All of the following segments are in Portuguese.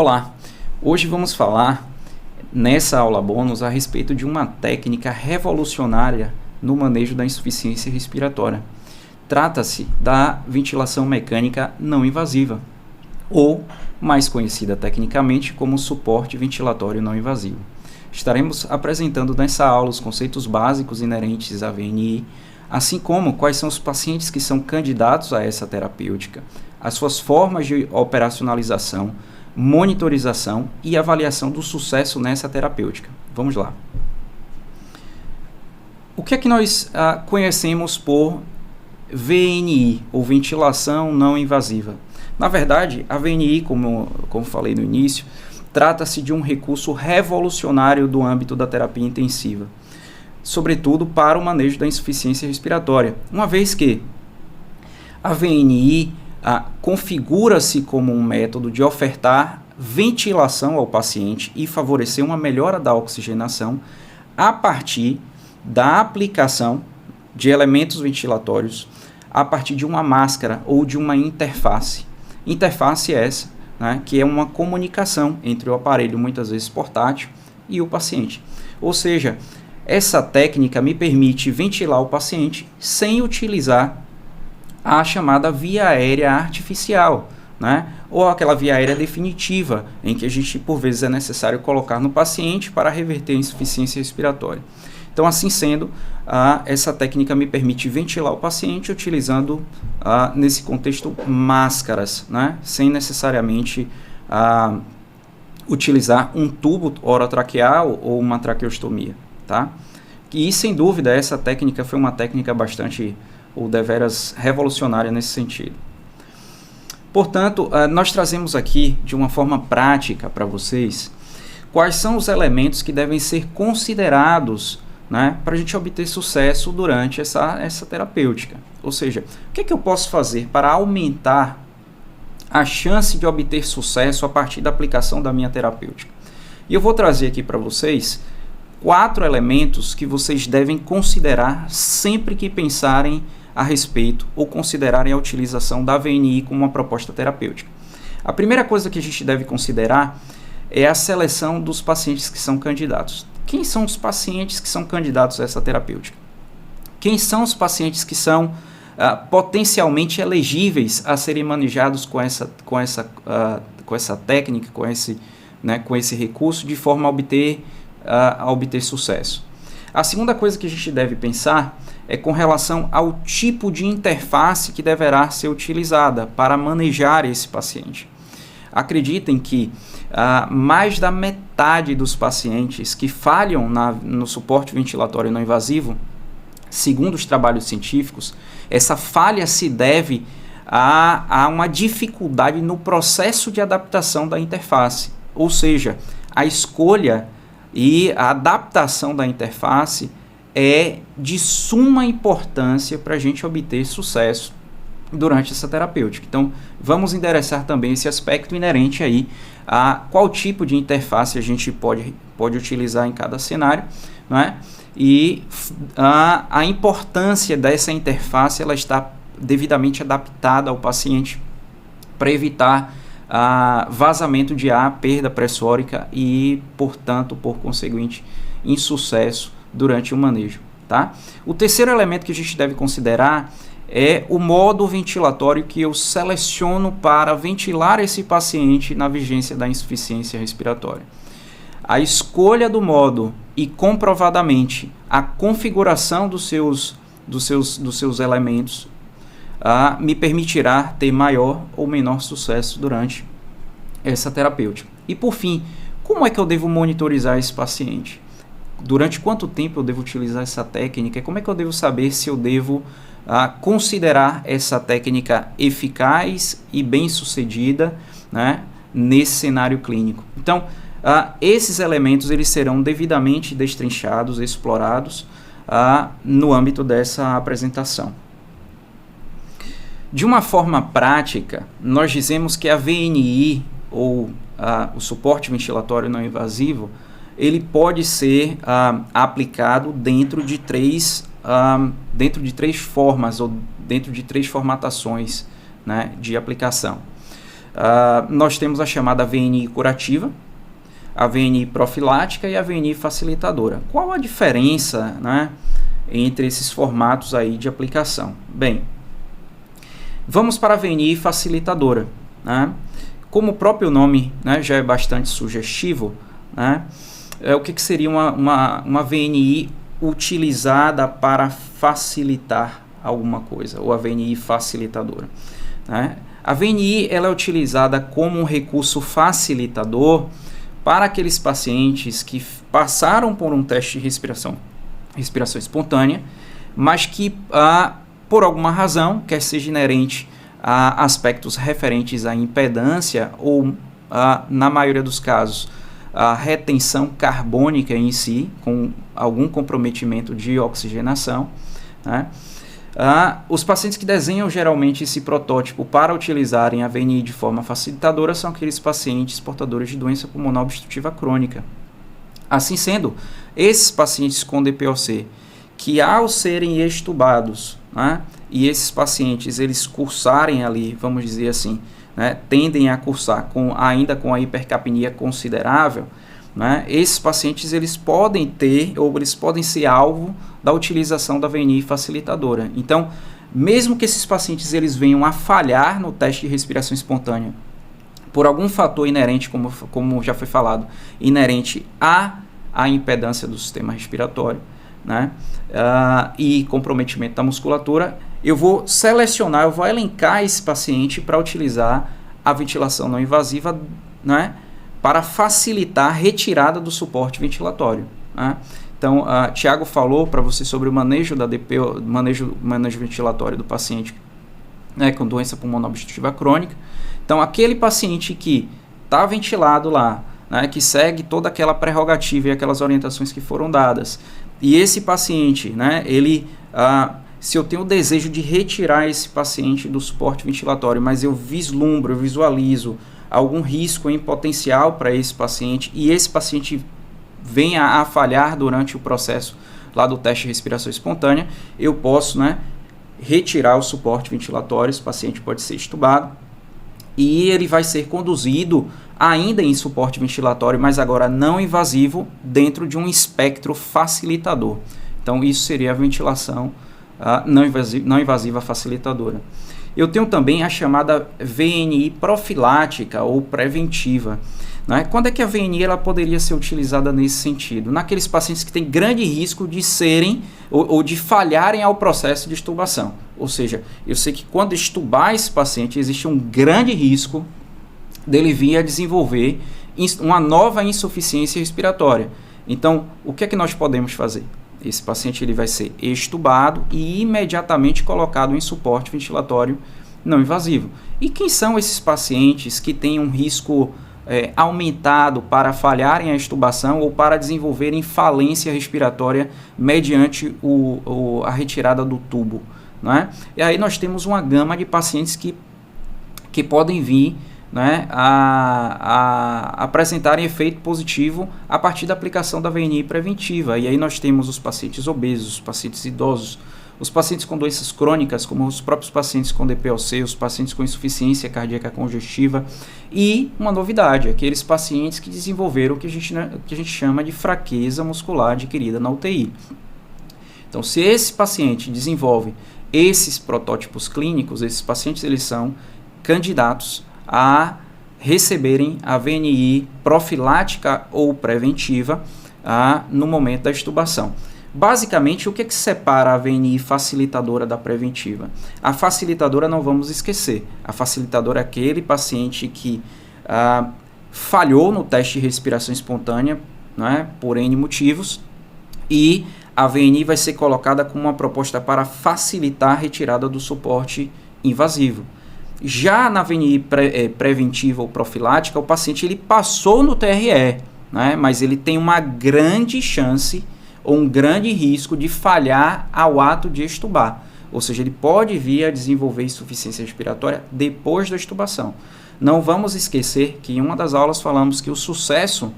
Olá, hoje vamos falar nessa aula bônus a respeito de uma técnica revolucionária no manejo da insuficiência respiratória. Trata-se da ventilação mecânica não invasiva, ou mais conhecida tecnicamente como suporte ventilatório não invasivo. Estaremos apresentando nessa aula os conceitos básicos inerentes à VNI, assim como quais são os pacientes que são candidatos a essa terapêutica, as suas formas de operacionalização, monitorização e avaliação do sucesso nessa terapêutica. Vamos lá. O que é que nós conhecemos por VNI, ou ventilação não invasiva? Na verdade, a VNI, como falei no início, trata-se de um recurso revolucionário do âmbito da terapia intensiva, sobretudo para o manejo da insuficiência respiratória, uma vez que a VNI configura-se como um método de ofertar ventilação ao paciente e favorecer uma melhora da oxigenação a partir da aplicação de elementos ventilatórios a partir de uma máscara ou de uma interface. Interface essa, né, que é uma comunicação entre o aparelho, muitas vezes portátil, e o paciente. Ou seja, essa técnica me permite ventilar o paciente sem utilizar a chamada via aérea artificial, né? Ou aquela via aérea definitiva, em que a gente, por vezes, é necessário colocar no paciente para reverter a insuficiência respiratória. Então, assim sendo, essa técnica me permite ventilar o paciente utilizando, nesse contexto, máscaras, né? Sem necessariamente utilizar um tubo orotraqueal ou uma traqueostomia, tá? E, sem dúvida, essa técnica foi uma técnica bastante, ou deveras, revolucionária nesse sentido. Portanto, nós trazemos aqui, de uma forma prática para vocês, quais são os elementos que devem ser considerados, né, para a gente obter sucesso durante essa terapêutica. Ou seja, o que é que eu posso fazer para aumentar a chance de obter sucesso a partir da aplicação da minha terapêutica? E eu vou trazer aqui para vocês 4 elementos que vocês devem considerar sempre que pensarem a respeito ou considerarem a utilização da VNI como uma proposta terapêutica. A primeira coisa que a gente deve considerar é a seleção dos pacientes que são candidatos. Quem são os pacientes que são candidatos a essa terapêutica? Quem são os pacientes que são potencialmente elegíveis a serem manejados com essa técnica, com esse recurso, de forma a obter sucesso? A segunda coisa que a gente deve pensar é com relação ao tipo de interface que deverá ser utilizada para manejar esse paciente. Acreditem que mais da metade dos pacientes que falham no suporte ventilatório não invasivo, segundo os trabalhos científicos, essa falha se deve a uma dificuldade no processo de adaptação da interface. Ou seja, a escolha e a adaptação da interface é de suma importância para a gente obter sucesso durante essa terapêutica. Então, vamos endereçar também esse aspecto inerente aí a qual tipo de interface a gente pode utilizar em cada cenário, não é? E a importância dessa interface, ela está devidamente adaptada ao paciente para evitar vazamento de ar, perda pressórica e, portanto, por conseguinte, insucesso durante o manejo, tá? O terceiro elemento que a gente deve considerar é o modo ventilatório que eu seleciono para ventilar esse paciente na vigência da insuficiência respiratória. A escolha do modo e, comprovadamente, a configuração dos seus elementos me permitirá ter maior ou menor sucesso durante essa terapêutica. E, por fim, como é que eu devo monitorizar esse paciente? Durante quanto tempo eu devo utilizar essa técnica? Como é que eu devo saber se eu devo considerar essa técnica eficaz e bem-sucedida, né, nesse cenário clínico? Então, esses elementos eles serão devidamente destrinchados, explorados no âmbito dessa apresentação. De uma forma prática, nós dizemos que a VNI, ou o suporte ventilatório não invasivo, ele pode ser aplicado dentro de três formas ou dentro de três formatações, né, de aplicação. Nós temos a chamada VNI curativa, a VNI profilática e a VNI facilitadora. Qual a diferença, né, entre esses formatos aí de aplicação? Bem, vamos para a VNI facilitadora, né? Como o próprio nome, né, já é bastante sugestivo, né, o que seria uma VNI utilizada para facilitar alguma coisa, ou a VNI facilitadora, né? A VNI ela é utilizada como um recurso facilitador para aqueles pacientes que passaram por um teste de respiração espontânea, mas que por alguma razão, quer seja inerente a aspectos referentes à impedância ou, na maioria dos casos, a retenção carbônica em si, com algum comprometimento de oxigenação, né? Os pacientes que desenham geralmente esse protótipo para utilizarem a VNI de forma facilitadora são aqueles pacientes portadores de doença pulmonar obstrutiva crônica. Assim sendo, esses pacientes com DPOC, que ao serem extubados, né, e esses pacientes eles cursarem ali, vamos dizer assim, né, tendem a cursar ainda com a hipercapnia considerável, né, esses pacientes eles podem ter ou eles podem ser alvo da utilização da VNI facilitadora. Então, mesmo que esses pacientes eles venham a falhar no teste de respiração espontânea por algum fator inerente, como já foi falado, inerente à impedância do sistema respiratório, né, e comprometimento da musculatura, eu vou selecionar, eu vou elencar esse paciente para utilizar a ventilação não invasiva, né, para facilitar a retirada do suporte ventilatório, né? Então, Tiago falou para você sobre o manejo da DPO, manejo ventilatório do paciente, né, com doença pulmonar obstrutiva crônica. Então, aquele paciente que está ventilado lá, né, que segue toda aquela prerrogativa e aquelas orientações que foram dadas, e esse paciente, né, ele, se eu tenho o desejo de retirar esse paciente do suporte ventilatório, mas eu vislumbro, eu visualizo algum risco em potencial para esse paciente, e esse paciente venha a falhar durante o processo lá do teste de respiração espontânea, eu posso, né, retirar o suporte ventilatório, esse paciente pode ser extubado, e ele vai ser conduzido ainda em suporte ventilatório, mas agora não invasivo, dentro de um espectro facilitador. Então, isso seria a ventilação não invasiva facilitadora. Eu tenho também a chamada VNI profilática ou preventiva, né? Quando é que a VNI ela poderia ser utilizada nesse sentido? Naqueles pacientes que têm grande risco de serem ou de falharem ao processo de extubação. Ou seja, eu sei que quando extubar esse paciente, existe um grande risco dele vir a desenvolver uma nova insuficiência respiratória. Então, o que é que nós podemos fazer? Esse paciente ele vai ser extubado e imediatamente colocado em suporte ventilatório não invasivo. E quem são esses pacientes que têm um risco aumentado para falharem a extubação ou para desenvolverem falência respiratória mediante a retirada do tubo, não é? E aí nós temos uma gama de pacientes que podem vir, né, a apresentarem efeito positivo a partir da aplicação da VNI preventiva. E aí nós temos os pacientes obesos, os pacientes idosos, os pacientes com doenças crônicas, como os próprios pacientes com DPOC, os pacientes com insuficiência cardíaca congestiva, e uma novidade, aqueles pacientes que desenvolveram o que a gente chama de fraqueza muscular adquirida na UTI. Então, se esse paciente desenvolve esses protótipos clínicos, esses pacientes eles são candidatos a receberem a VNI profilática ou preventiva no momento da extubação. Basicamente, o que separa a VNI facilitadora da preventiva? A facilitadora, não vamos esquecer, a facilitadora é aquele paciente que falhou no teste de respiração espontânea, né, por N motivos, e a VNI vai ser colocada como uma proposta para facilitar a retirada do suporte invasivo. Já na VNI preventiva ou profilática, o paciente ele passou no TRE, né, mas ele tem uma grande chance ou um grande risco de falhar ao ato de extubar. Ou seja, ele pode vir a desenvolver insuficiência respiratória depois da extubação. Não vamos esquecer que em uma das aulas falamos que o sucesso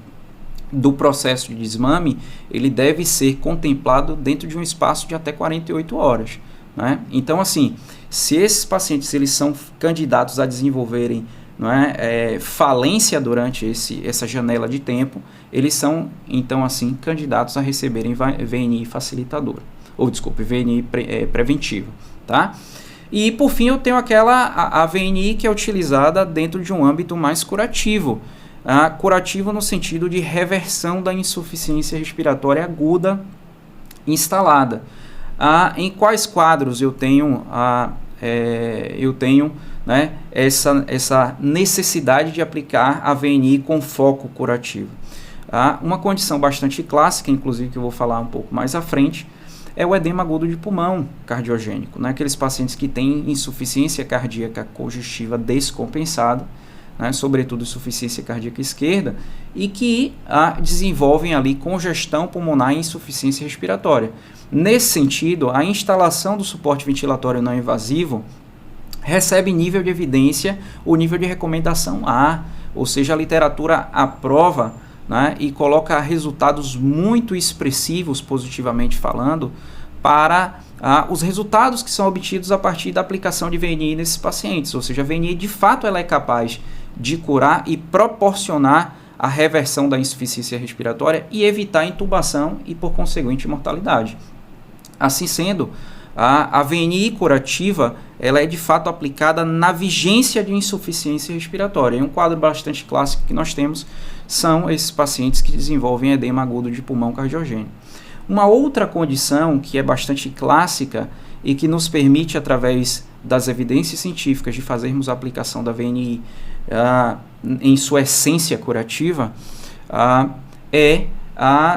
do processo de desmame ele deve ser contemplado dentro de um espaço de até 48 horas. Né? Então, assim, se esses pacientes eles são candidatos a desenvolverem não é, falência durante essa janela de tempo, eles são, então, assim, candidatos a receberem VNI facilitadora, ou, desculpe, VNI preventiva, tá? E, por fim, eu tenho a VNI que é utilizada dentro de um âmbito mais curativo, curativo no sentido de reversão da insuficiência respiratória aguda instalada. Em quais quadros eu tenho né, essa necessidade de aplicar a VNI com foco curativo? Uma condição bastante clássica, inclusive, que eu vou falar um pouco mais à frente, é o edema agudo de pulmão cardiogênico, né? Aqueles pacientes que têm insuficiência cardíaca congestiva descompensada, né? Sobretudo insuficiência cardíaca esquerda, e que desenvolvem ali congestão pulmonar e insuficiência respiratória. Nesse sentido, a instalação do suporte ventilatório não invasivo recebe nível de evidência ou nível de recomendação A, ou seja, a literatura aprova, né, e coloca resultados muito expressivos, positivamente falando, para os resultados que são obtidos a partir da aplicação de VNI nesses pacientes. Ou seja, a VNI de fato ela é capaz de curar e proporcionar a reversão da insuficiência respiratória e evitar a intubação e, por conseguinte, mortalidade. Assim sendo, a VNI curativa ela é de fato aplicada na vigência de insuficiência respiratória. E um quadro bastante clássico que nós temos são esses pacientes que desenvolvem edema agudo de pulmão cardiogênico. Uma outra condição que é bastante clássica e que nos permite, através das evidências científicas, de fazermos a aplicação da VNI em sua essência curativa, é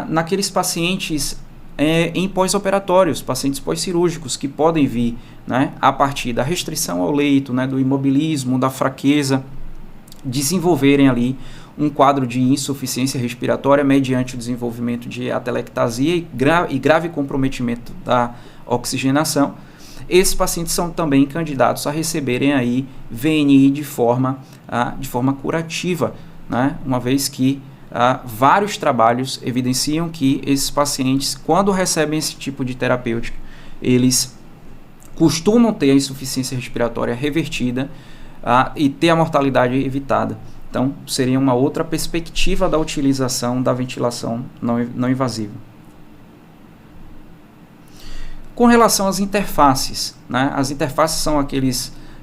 naqueles pacientes em pós-operatórios, pacientes pós-cirúrgicos, que podem vir, né, a partir da restrição ao leito, né, do imobilismo, da fraqueza, desenvolverem ali um quadro de insuficiência respiratória mediante o desenvolvimento de atelectasia e grave comprometimento da oxigenação. Esses pacientes são também candidatos a receberem aí VNI de forma curativa, né? Uma vez que vários trabalhos evidenciam que esses pacientes, quando recebem esse tipo de terapêutica, eles costumam ter a insuficiência respiratória revertida e ter a mortalidade evitada. Então, seria uma outra perspectiva da utilização da ventilação não invasiva. Com relação às interfaces, né? As interfaces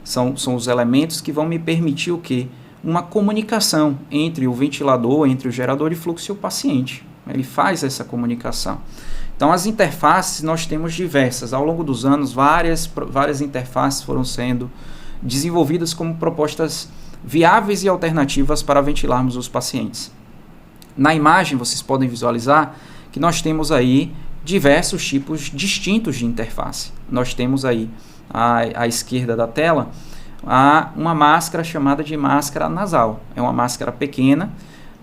são os elementos que vão me permitir o quê? Uma comunicação entre o ventilador, entre o gerador de fluxo e o paciente. Ele faz essa comunicação. Então, as interfaces nós temos diversas. Ao longo dos anos, várias interfaces foram sendo desenvolvidas como propostas viáveis e alternativas para ventilarmos os pacientes. Na imagem, vocês podem visualizar que nós temos aí diversos tipos distintos de interface. Nós temos aí, à esquerda da tela, uma máscara chamada de máscara nasal. É uma máscara pequena,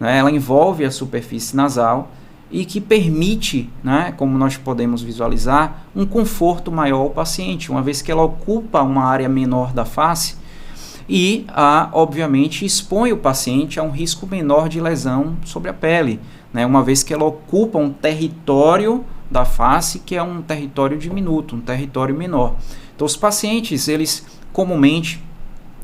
né? Ela envolve a superfície nasal e que permite, né, como nós podemos visualizar, um conforto maior ao paciente, uma vez que ela ocupa uma área menor da face e, obviamente, expõe o paciente a um risco menor de lesão sobre a pele, né, uma vez que ela ocupa um território da face que é um território diminuto, um território menor. Então, os pacientes, eles comumente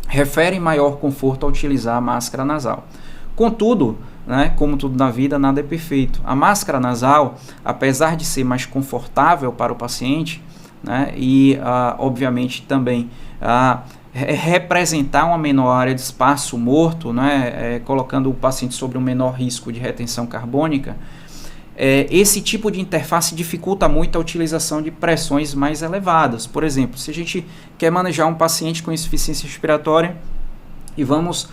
referem maior conforto ao utilizar a máscara nasal. Contudo, né, como tudo na vida, nada é perfeito. A máscara nasal, apesar de ser mais confortável para o paciente, né, e obviamente também representar uma menor área de espaço morto, né, colocando o paciente sobre um menor risco de retenção carbônica, esse tipo de interface dificulta muito a utilização de pressões mais elevadas. Por exemplo, se a gente quer manejar um paciente com insuficiência respiratória e vamos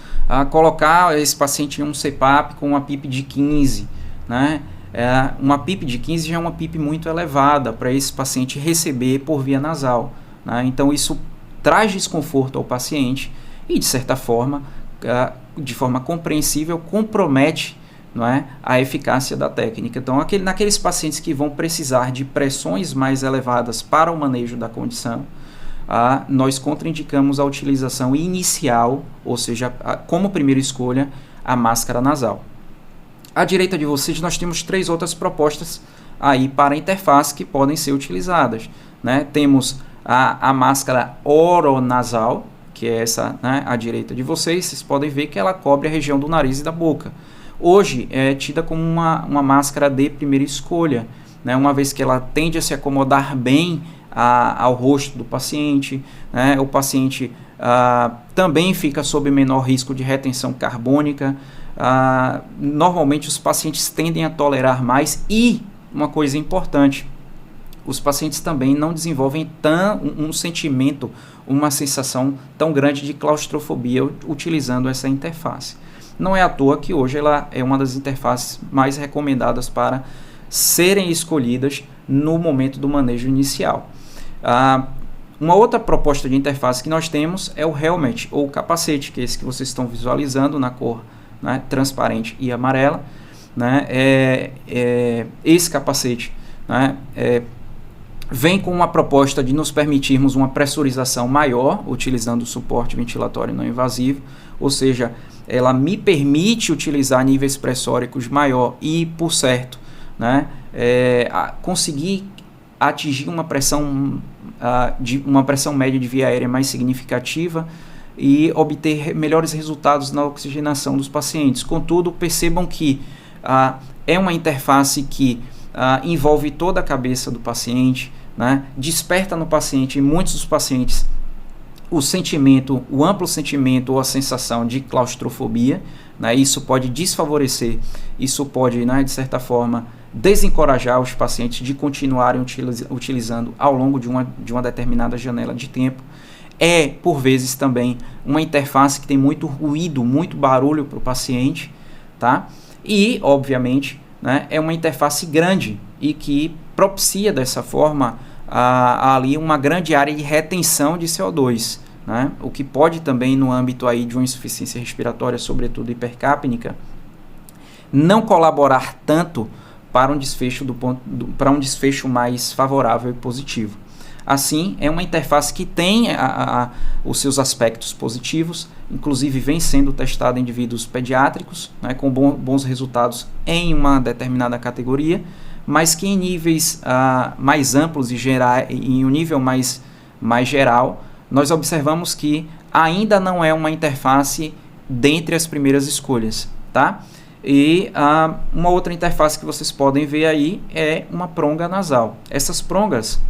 colocar esse paciente em um CPAP com uma PIP de 15, né? Uma PIP de 15 já é uma PIP muito elevada para esse paciente receber por via nasal, né? Então isso traz desconforto ao paciente e, de certa forma, de forma compreensível, compromete, não é, a eficácia da técnica. Então, naqueles pacientes que vão precisar de pressões mais elevadas para o manejo da condição, nós contraindicamos a utilização inicial, ou seja, como primeira escolha, a máscara nasal. À direita de vocês, nós temos 3 outras propostas aí para a interface que podem ser utilizadas, né? Temos a máscara oronasal, que é essa, né, à direita de vocês, vocês podem ver que ela cobre a região do nariz e da boca. Hoje é tida como uma máscara de primeira escolha, né, uma vez que ela tende a se acomodar bem ao rosto do paciente, né, o paciente também fica sob menor risco de retenção carbônica. Normalmente os pacientes tendem a tolerar mais e, uma coisa importante, os pacientes também não desenvolvem um sentimento, uma sensação tão grande de claustrofobia utilizando essa interface. Não é à toa que hoje ela é uma das interfaces mais recomendadas para serem escolhidas no momento do manejo inicial. Uma outra proposta de interface que nós temos é o helmet, ou capacete, que é esse que vocês estão visualizando na cor, né, transparente e amarela. Né, esse capacete, né, vem com uma proposta de nos permitirmos uma pressurização maior, utilizando o suporte ventilatório não invasivo, ou seja, ela me permite utilizar níveis pressóricos maior e, por certo, né, conseguir atingir uma pressão média de via aérea mais significativa e obter melhores resultados na oxigenação dos pacientes. Contudo, percebam que é uma interface que envolve toda a cabeça do paciente, né? Desperta no paciente, em muitos dos pacientes, o amplo sentimento ou a sensação de claustrofobia, né? Isso pode desfavorecer, isso pode, né, de certa forma, desencorajar os pacientes de continuarem utilizando ao longo de uma determinada janela de tempo. É, por vezes, também uma interface que tem muito ruído, muito barulho para o paciente, tá? E, obviamente, né, é uma interface grande e que propicia dessa forma ali uma grande área de retenção de CO2, né, o que pode também, no âmbito aí de uma insuficiência respiratória, sobretudo hipercapnica, não colaborar tanto para um desfecho mais favorável e positivo. Assim, é uma interface que tem os seus aspectos positivos, inclusive vem sendo testada em indivíduos pediátricos, né, com bons resultados em uma determinada categoria, mas que em níveis mais amplos e em um nível mais geral, nós observamos que ainda não é uma interface dentre as primeiras escolhas, tá? E uma outra interface que vocês podem ver aí é uma pronga nasal. Essas prongas,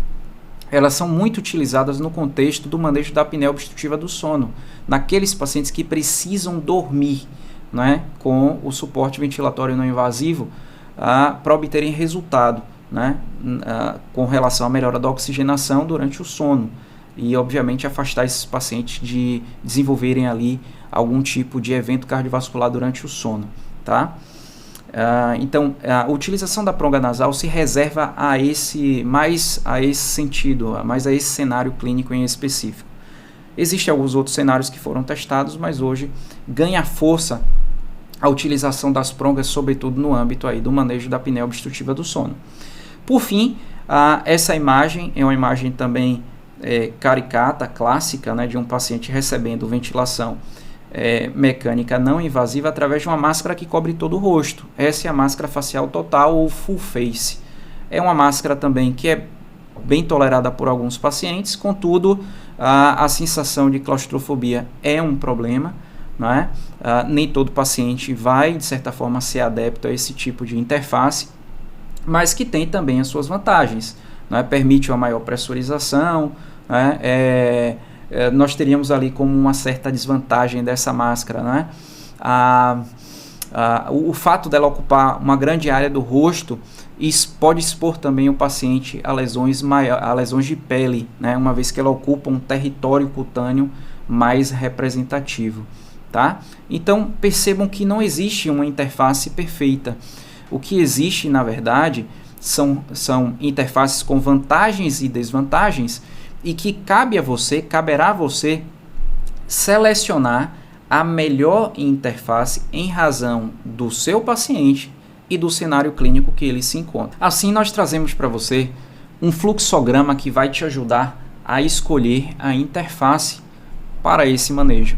elas são muito utilizadas no contexto do manejo da apneia obstrutiva do sono, naqueles pacientes que precisam dormir, né, com o suporte ventilatório não invasivo, para obterem resultado, né, com relação à melhora da oxigenação durante o sono e, obviamente, afastar esses pacientes de desenvolverem ali algum tipo de evento cardiovascular durante o sono, tá? Então, a utilização da pronga nasal se reserva mais a esse sentido, mais a esse cenário clínico em específico. Existem alguns outros cenários que foram testados, mas hoje ganha força a utilização das prongas, sobretudo no âmbito aí do manejo da apneia obstrutiva do sono. Por fim, essa imagem é uma imagem também caricata, clássica, né, de um paciente recebendo ventilação mecânica não invasiva através de uma máscara que cobre todo o rosto. Essa é a máscara facial total ou full face. É uma máscara também que é bem tolerada por alguns pacientes, contudo, a sensação de claustrofobia é um problema, não é? Nem todo paciente vai, de certa forma, ser adepto a esse tipo de interface, mas que tem também as suas vantagens, não é? Permite uma maior pressurização, não é? Nós teríamos ali como uma certa desvantagem dessa máscara, né? O fato dela ocupar uma grande área do rosto pode expor também o paciente a lesões de pele, né? Uma vez que ela ocupa um território cutâneo mais representativo, tá? Então percebam que não existe uma interface perfeita. O que existe, na verdade, são interfaces com vantagens e desvantagens, e que caberá a você selecionar a melhor interface em razão do seu paciente e do cenário clínico que ele se encontra. Assim, nós trazemos para você um fluxograma que vai te ajudar a escolher a interface para esse manejo.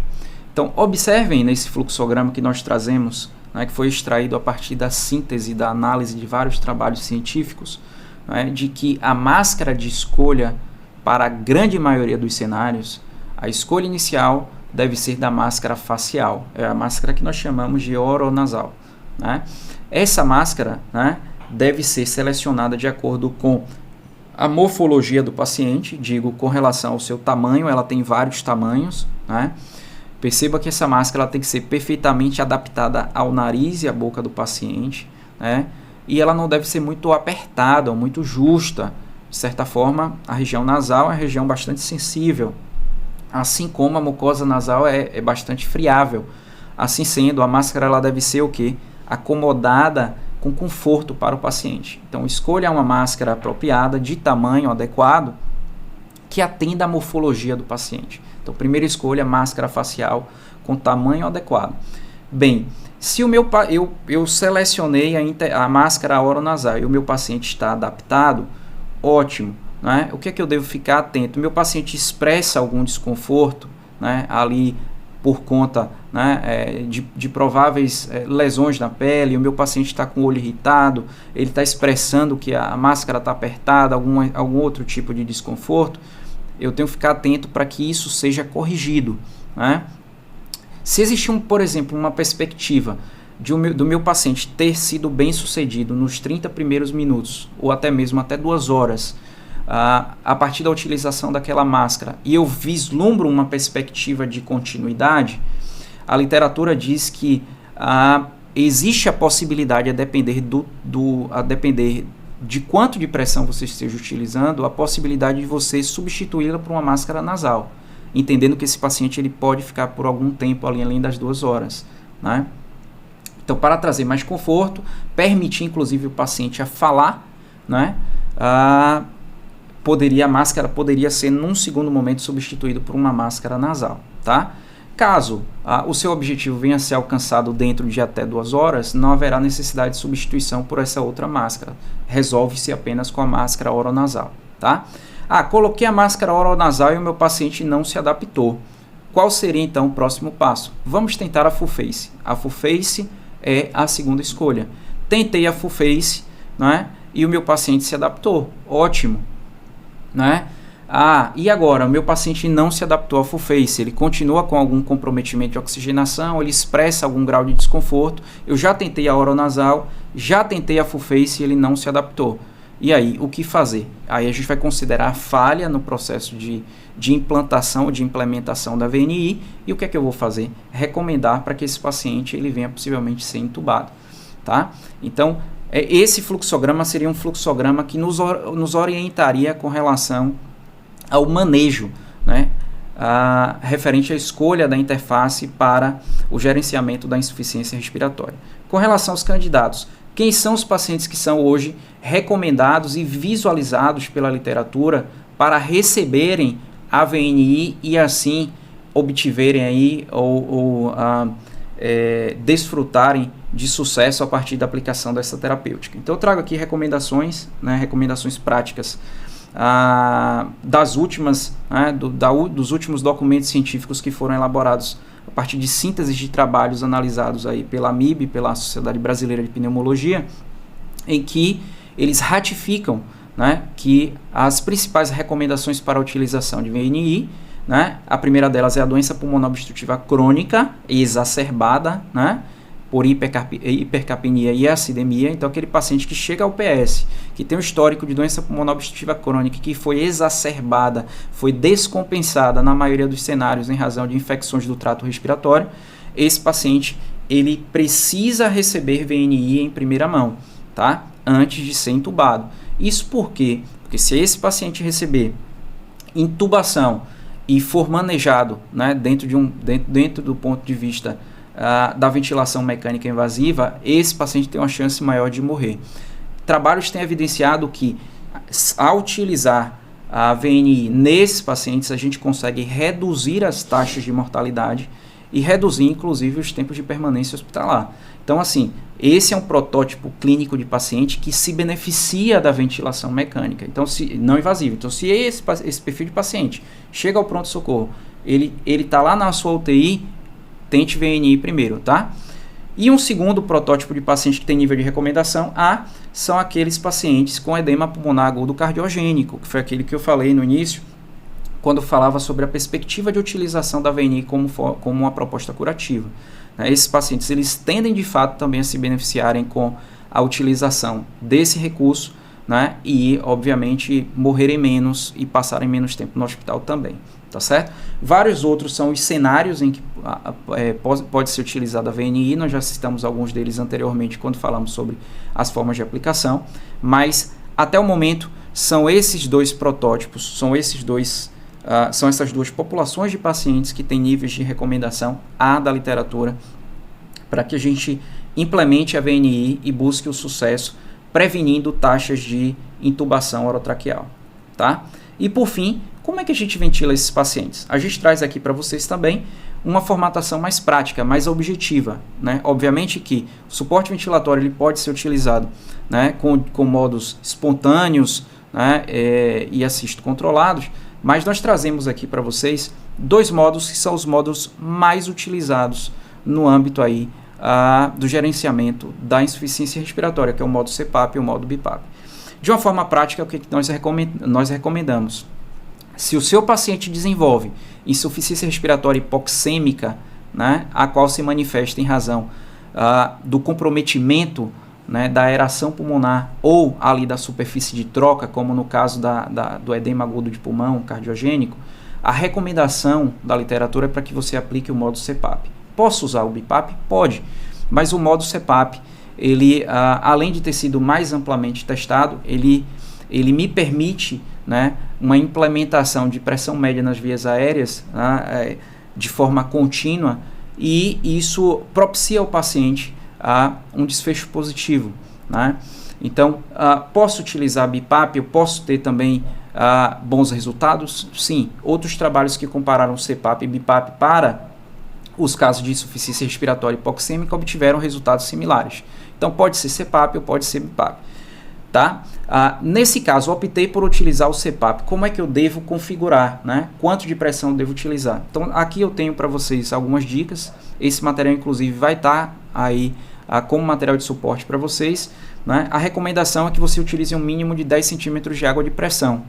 Então, observem nesse fluxograma que nós trazemos, né, que foi extraído a partir da síntese, da análise de vários trabalhos científicos, né, de que a máscara de escolha para a grande maioria dos cenários, A escolha inicial deve ser da máscara facial, é a máscara que nós chamamos de oronasal, né? Essa máscara, né, deve ser selecionada de acordo com a morfologia do paciente, digo, com relação ao seu tamanho, ela tem vários tamanhos, né? Perceba que essa máscara ela tem que ser perfeitamente adaptada ao nariz e à boca do paciente, né? E ela não deve ser muito apertada ou muito justa. De certa forma, a região nasal é uma região bastante sensível, assim como a mucosa nasal é bastante friável. Assim sendo, a máscara ela deve ser o quê? Acomodada com conforto para o paciente. Então, escolha uma máscara apropriada, de tamanho adequado, que atenda à morfologia do paciente. Então, primeira escolha, máscara facial com tamanho adequado. Bem, se eu selecionei a máscara oronasal e o meu paciente está adaptado, ótimo, né? O que é que eu devo ficar atento? O meu paciente expressa algum desconforto, né, ali por conta, né, de prováveis lesões na pele, o meu paciente está com o olho irritado, ele está expressando que a máscara está apertada, algum outro tipo de desconforto, eu tenho que ficar atento para que isso seja corrigido, né? Se existe, por exemplo, uma perspectiva do meu paciente ter sido bem sucedido nos 30 primeiros minutos, ou até mesmo até 2 horas, a partir da utilização daquela máscara, e eu vislumbro uma perspectiva de continuidade, a literatura diz que existe a possibilidade, a depender de quanto de pressão você esteja utilizando, a possibilidade de você substituí-la por uma máscara nasal, entendendo que esse paciente ele pode ficar por algum tempo ali, além das 2 horas, né? Então, para trazer mais conforto, permitir inclusive o paciente a falar, né? A máscara poderia ser, num segundo momento, substituído por uma máscara nasal, tá? Caso o seu objetivo venha a ser alcançado dentro de até 2 horas, não haverá necessidade de substituição por essa outra máscara. Resolve-se apenas com a máscara oronasal, tá? Coloquei a máscara oronasal e o meu paciente não se adaptou. Qual seria, então, o próximo passo? Vamos tentar a full face. A full face é a segunda escolha. Tentei a full face, né, e o meu paciente se adaptou. Ótimo, né? E agora, o meu paciente não se adaptou à full face, ele continua com algum comprometimento de oxigenação, ele expressa algum grau de desconforto, eu já tentei a oronasal, já tentei a full face e ele não se adaptou. E aí, o que fazer? Aí a gente vai considerar a falha no processo de implantação, de implementação da VNI, e o que é que eu vou fazer? Recomendar para que esse paciente ele venha possivelmente ser intubado, tá? Então, esse fluxograma seria um fluxograma que nos orientaria com relação ao manejo, né, referente à escolha da interface para o gerenciamento da insuficiência respiratória. Com relação aos candidatos, quem são os pacientes que são hoje recomendados e visualizados pela literatura para receberem a VNI e assim obtiverem aí desfrutarem de sucesso a partir da aplicação dessa terapêutica? Então eu trago aqui recomendações, né, recomendações práticas das últimas, né, dos últimos documentos científicos que foram elaborados a partir de síntese de trabalhos analisados aí pela AMIB, pela Sociedade Brasileira de Pneumologia, em que eles ratificam, né, que as principais recomendações para a utilização de VNI, né, a primeira delas é a doença pulmonar obstrutiva crônica e exacerbada, né, por hipercapnia e acidemia. Então, aquele paciente que chega ao PS, que tem um histórico de doença pulmonar obstrutiva crônica, que foi exacerbada, foi descompensada na maioria dos cenários em razão de infecções do trato respiratório, esse paciente ele precisa receber VNI em primeira mão, tá? Antes de ser intubado. Isso por quê? Porque se esse paciente receber intubação e for manejado, né, dentro do ponto de vista da ventilação mecânica invasiva, esse paciente tem uma chance maior de morrer. Trabalhos têm evidenciado que, ao utilizar a VNI nesses pacientes, a gente consegue reduzir as taxas de mortalidade e reduzir, inclusive, os tempos de permanência hospitalar. Então, assim, esse é um protótipo clínico de paciente que se beneficia da ventilação mecânica, então, não invasiva. Então, se esse perfil de paciente chega ao pronto-socorro, ele está lá na sua UTI, tente VNI primeiro, tá? E um segundo protótipo de paciente que tem nível de recomendação A são aqueles pacientes com edema pulmonar agudo cardiogênico, que foi aquele que eu falei no início, quando falava sobre a perspectiva de utilização da VNI como uma proposta curativa. Esses pacientes eles tendem de fato também a se beneficiarem com a utilização desse recurso, né, e obviamente morrerem menos e passarem menos tempo no hospital também, tá certo? Vários outros são os cenários em que pode ser utilizada a VNI, nós já citamos alguns deles anteriormente quando falamos sobre as formas de aplicação, mas até o momento são esses dois protótipos, são essas duas populações de pacientes que têm níveis de recomendação A da literatura para que a gente implemente a VNI e busque o sucesso prevenindo taxas de intubação orotraqueal, tá? E por fim, como é que a gente ventila esses pacientes? A gente traz aqui para vocês também uma formatação mais prática, mais objetiva, né? Obviamente que o suporte ventilatório ele pode ser utilizado, né, com modos espontâneos, né, e assisto controlados, mas nós trazemos aqui para vocês dois modos que são os modos mais utilizados no âmbito aí do gerenciamento da insuficiência respiratória, que é o modo CPAP e o modo BiPAP. De uma forma prática, o que nós recomendamos? Se o seu paciente desenvolve insuficiência respiratória hipoxêmica, né, a qual se manifesta em razão do comprometimento, né, da aeração pulmonar ou ali da superfície de troca, como no caso do edema agudo de pulmão cardiogênico, a recomendação da literatura é para que você aplique o modo CPAP. Posso usar o BiPAP? Pode, mas o modo CPAP, ele, além de ter sido mais amplamente testado, ele me permite, né, uma implementação de pressão média nas vias aéreas, né, de forma contínua, e isso propicia ao paciente um desfecho positivo, né? Então, posso utilizar BiPAP, eu posso ter também bons resultados? Sim. Outros trabalhos que compararam CPAP e BiPAP para os casos de insuficiência respiratória hipoxêmica obtiveram resultados similares. Então, pode ser CPAP ou pode ser BiPAP. Tá? Nesse caso, optei por utilizar o CPAP. Como é que eu devo configurar, né? Quanto de pressão eu devo utilizar? Então, aqui eu tenho para vocês algumas dicas. Esse material, inclusive, vai estar aí como material de suporte para vocês, né? A recomendação é que você utilize um mínimo de 10 centímetros de água de pressão.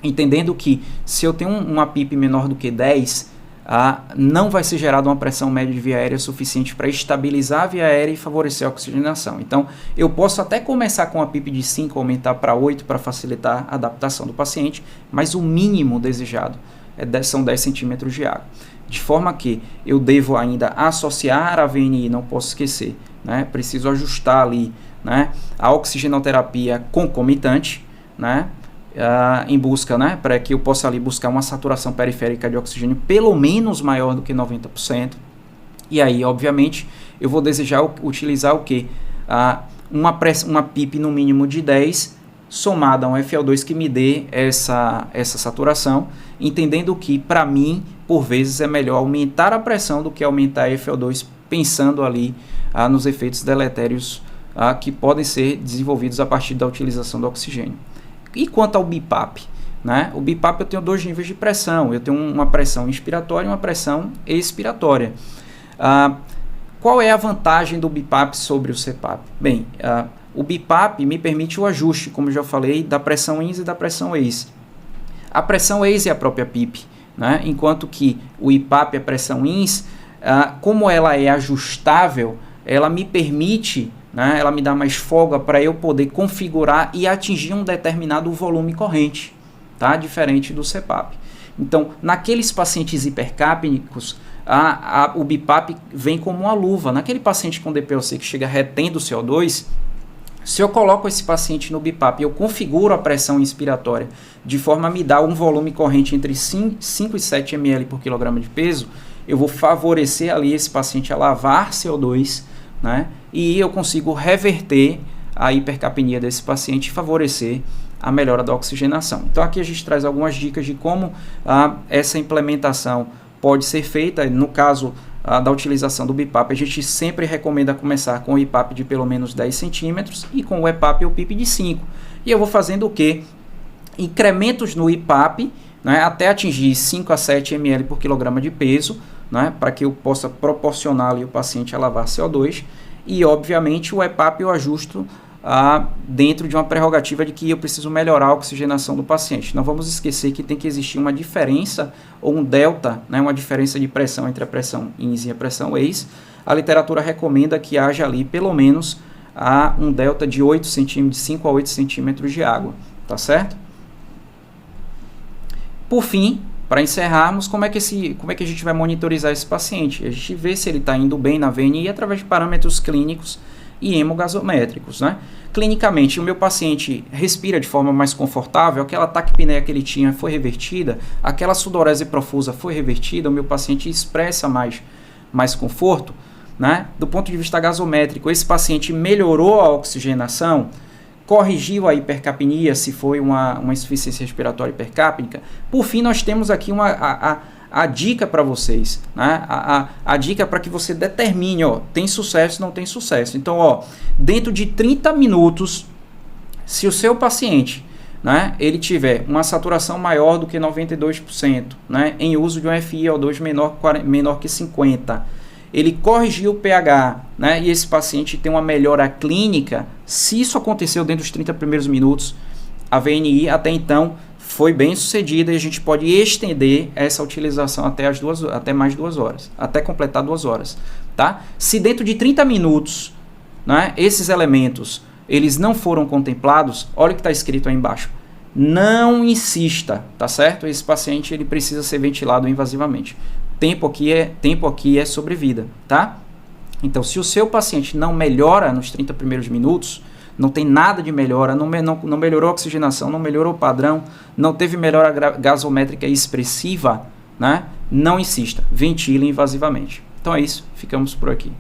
Entendendo que se eu tenho uma PIP menor do que 10, não vai ser gerada uma pressão média de via aérea suficiente para estabilizar a via aérea e favorecer a oxigenação. Então, eu posso até começar com a PIP de 5, aumentar para 8 para facilitar a adaptação do paciente, mas o mínimo desejado são 10 centímetros de água. De forma que eu devo ainda associar a VNI, não posso esquecer, né? Preciso ajustar ali, né, a oxigenoterapia concomitante, né? Em busca, né, para que eu possa ali buscar uma saturação periférica de oxigênio pelo menos maior do que 90%. E aí, obviamente, eu vou desejar utilizar o quê? Uma PIP no mínimo de 10, somada a um FO2 que me dê essa saturação, entendendo que, para mim, por vezes é melhor aumentar a pressão do que aumentar a FO2, pensando ali nos efeitos deletérios que podem ser desenvolvidos a partir da utilização do oxigênio. E quanto ao BiPAP, né? O BiPAP eu tenho dois níveis de pressão, eu tenho uma pressão inspiratória e uma pressão expiratória. Qual é a vantagem do BiPAP sobre o CPAP? Bem, o BiPAP me permite o ajuste, como eu já falei, da pressão INS e da pressão EIS. A pressão EIS é a própria PIP, né? Enquanto que o IPAP é a pressão INS, como ela é ajustável, ela me permite, né, ela me dá mais folga para eu poder configurar e atingir um determinado volume corrente, tá? Diferente do CPAP. Então, naqueles pacientes hipercapnicos, o BiPAP vem como uma luva. Naquele paciente com DPOC que chega retendo o CO2, se eu coloco esse paciente no BiPAP e eu configuro a pressão inspiratória de forma a me dar um volume corrente entre 5 e 7 ml por quilograma de peso, eu vou favorecer ali esse paciente a lavar CO2, né? E eu consigo reverter a hipercapnia desse paciente e favorecer a melhora da oxigenação. Então aqui a gente traz algumas dicas de como essa implementação pode ser feita. No caso da utilização do BiPAP, a gente sempre recomenda começar com o IPAP de pelo menos 10 centímetros e com o EPAP ou PIP de 5. E eu vou fazendo o quê? Incrementos no IPAP, né, até atingir 5 a 7 ml por quilograma de peso, né, para que eu possa proporcionar ali o paciente a lavar CO2. E, obviamente, o EPAP eu ajusto dentro de uma prerrogativa de que eu preciso melhorar a oxigenação do paciente. Não vamos esquecer que tem que existir uma diferença ou um delta, né, uma diferença de pressão entre a pressão ins e a pressão ex. A literatura recomenda que haja ali pelo menos um delta de 8 centímetros, de 5 a 8 centímetros de água, tá certo? Por fim, para encerrarmos, como é que a gente vai monitorizar esse paciente? A gente vê se ele está indo bem na VNI através de parâmetros clínicos e hemogasométricos, né? Clinicamente, o meu paciente respira de forma mais confortável, aquela taquipneia que ele tinha foi revertida, aquela sudorese profusa foi revertida, o meu paciente expressa mais conforto, né? Do ponto de vista gasométrico, esse paciente melhorou a oxigenação, corrigiu a hipercapnia, se foi uma insuficiência respiratória hipercápnica. Por fim, nós temos aqui a dica para vocês, né? A dica para que você determine, tem sucesso ou não tem sucesso. Então, dentro de 30 minutos, se o seu paciente, né, ele tiver uma saturação maior do que 92%, né, em uso de um FiO2 menor que 50%, ele corrigiu o pH, né, e esse paciente tem uma melhora clínica, se isso aconteceu dentro dos 30 primeiros minutos, a VNI até então foi bem sucedida e a gente pode estender essa utilização até mais 2 horas, até completar 2 horas, tá? Se dentro de 30 minutos, né, esses elementos eles não foram contemplados, olha o que está escrito aí embaixo, não insista, tá certo? Esse paciente ele precisa ser ventilado invasivamente. Tempo aqui é sobrevida, tá? Então, se o seu paciente não melhora nos 30 primeiros minutos, não tem nada de melhora, não melhorou a oxigenação, não melhorou o padrão, não teve melhora gasométrica expressiva, né? Não insista, ventile invasivamente. Então é isso, ficamos por aqui.